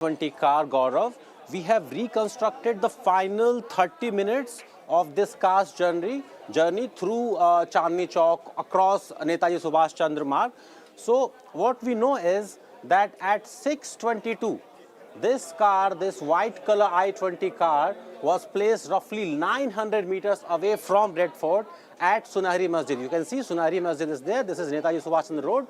20 car, Gaurav. We have reconstructed the final 30 minutes of this car's journey through Chandni Chowk across Netaji Subhash Chandra Marg. So what we know is that at 6:22, this car, this white color I-20 car, was placed roughly 900 meters away from Red Fort at Sunahri Masjid. You can see Sunahri Masjid is there. This is Netaji Subhash Chandra Road.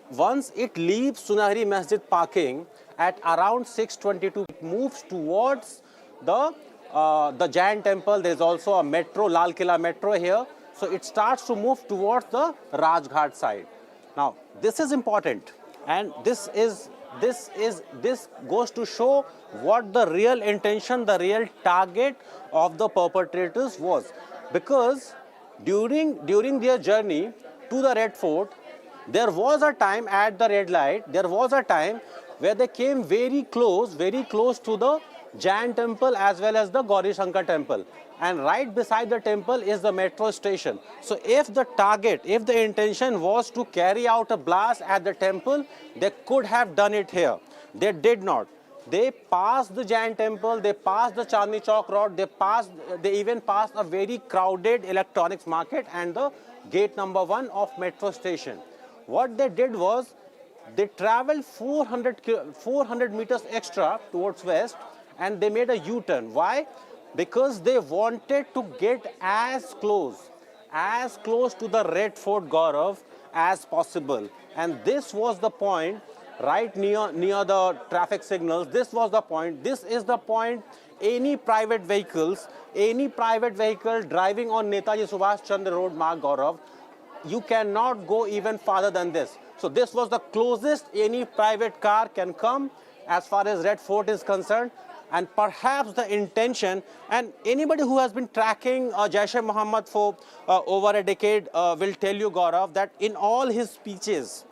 Once it leaves Sunahri Masjid parking at around 6:22, it moves towards the Jain temple. There is also a metro, Lal Killa metro here. So it starts to move towards the Rajghat side. Now, this is important, and this goes to show what the real intention, the real target of the perpetrators was. Because during their journey to the Red Fort, there was a time at the red light, there was a time where they came very close to the Jain temple as well as the Gauri Shankar temple. And right beside the temple is the metro station. So if the target, if the intention was to carry out a blast at the temple, they could have done it here. They did not. They passed the Jain temple, they passed the Chandni Chowk road, they even passed a very crowded electronics market and the gate number 1 of metro station. What they did was, they traveled 400 meters extra towards west and they made a U-turn. Why? Because they wanted to get as close to the Red Fort, Gaurav, as possible. And this was the point, right near the traffic signals. This was the point. This is the point any private vehicle driving on Netaji Subhash Chandra Road Marg, Gaurav, you cannot go even farther than this. So this was the closest any private car can come as far as Red Fort is concerned. And perhaps the intention, and anybody who has been tracking Jaish-e-Mohammed for over a decade will tell you, Gaurav, that in all his speeches,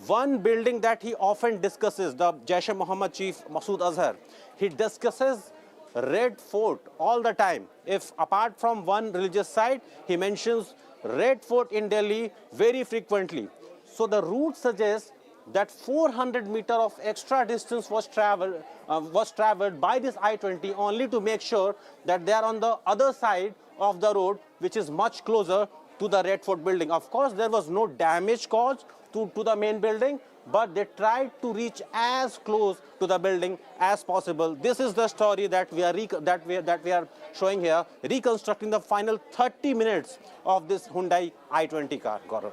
one building that he often discusses, the Jaish-e-Mohammed chief Masood Azhar, he discusses Red Fort all the time. If apart from one religious site, he mentions Red Fort in Delhi very frequently. So the route suggests that 400 meters of extra distance was traveled by this I-20 only to make sure that they are on the other side of the road, which is much closer to the Red Fort building. Of course, there was no damage caused to the main building, but they tried to reach as close to the building as possible. This is the story that we are showing here, reconstructing the final 30 minutes of this Hyundai I-20 car, Gaurav.